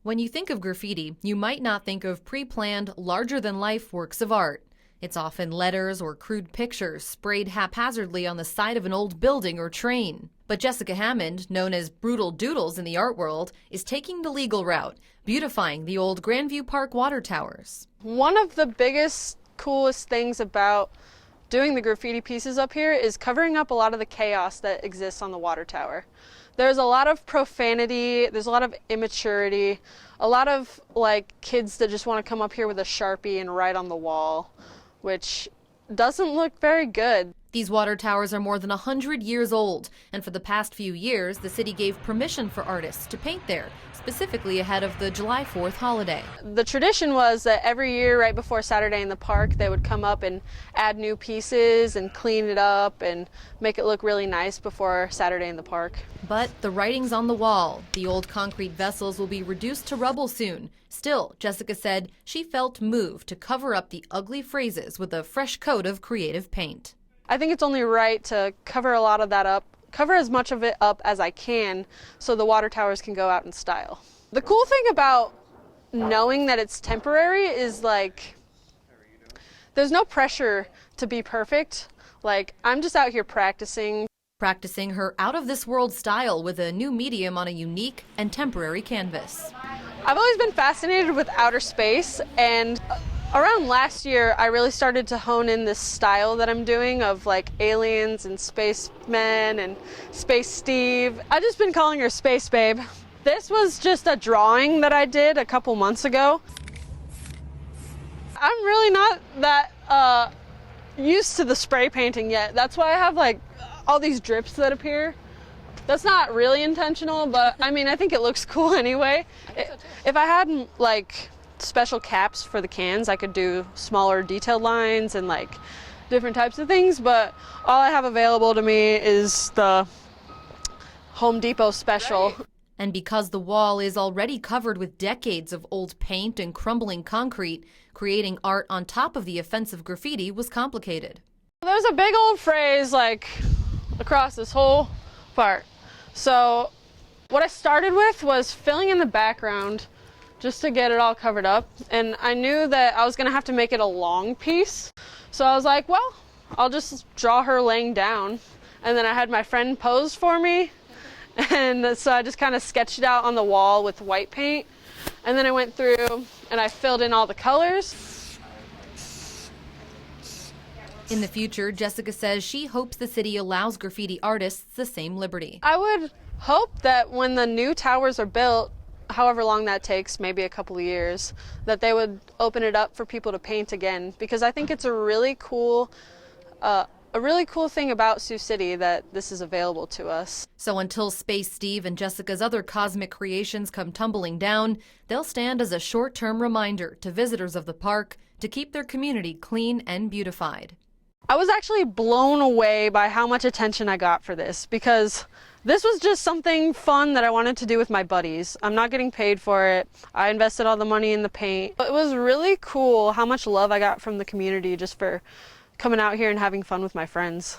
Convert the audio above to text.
When you think of graffiti, you might not think of pre-planned, larger-than-life works of art. It's often letters or crude pictures sprayed haphazardly on the side of an old building or train. But Jessica Hammond, known as Brutal Doodles in the art world, is taking the legal route, beautifying the old Grandview Park water towers. One of the biggest, coolest things about doing the graffiti pieces up here is covering up a lot of the chaos that exists on the water tower. There's a lot of profanity, there's a lot of immaturity, a lot of kids that just want to come up here with a Sharpie and write on the wall, which doesn't look very good. These water towers are more than 100 years old, and for the past few years, the city gave permission for artists to paint there, specifically ahead of the July 4th holiday. The tradition was that every year right before Saturday in the Park, they would come up and add new pieces and clean it up and make it look really nice before Saturday in the Park. But the writing's on the wall. The old concrete vessels will be reduced to rubble soon. Still, Jessica said she felt moved to cover up the ugly phrases with a fresh coat of creative paint. I think it's only right to cover a lot of that up, cover as much of it up as I can so the water towers can go out in style. The cool thing about knowing that it's temporary is there's no pressure to be perfect. I'm just out here practicing Her out-of-this-world style with a new medium on a unique and temporary canvas. I've always been fascinated with outer space, and around last year I really started to hone in this style that I'm doing of aliens and spacemen and Space Steve. I've just been calling her Space Babe. This was just a drawing that I did a couple months ago. I'm really not that used to the spray painting yet. That's why I have all these drips that appear. That's not really intentional, but I mean, I think it looks cool anyway. If I had special caps for the cans, I could do smaller detailed lines and different types of things, but all I have available to me is the Home Depot special. Right. And because the wall is already covered with decades of old paint and crumbling concrete, creating art on top of the offensive graffiti was complicated. There's a big old phrase across this whole part. So what I started with was filling in the background just to get it all covered up, and I knew that I was gonna have to make it a long piece, so I was like, well, I'll just draw her laying down, and then I had my friend pose for me, and so I just kind of sketched it out on the wall with white paint, and then I went through and I filled in all the colors. In the future, Jessica says she hopes the city allows graffiti artists the same liberty. I would hope that when the new towers are built, however long that takes, maybe a couple of years, that they would open it up for people to paint again, because I think it's a really cool thing about Sioux City that this is available to us. So until Space Steve and Jessica's other cosmic creations come tumbling down, they'll stand as a short-term reminder to visitors of the park to keep their community clean and beautified. I was actually blown away by how much attention I got for this, because this was just something fun that I wanted to do with my buddies. I'm not getting paid for it. I invested all the money in the paint. It was really cool how much love I got from the community just for coming out here and having fun with my friends.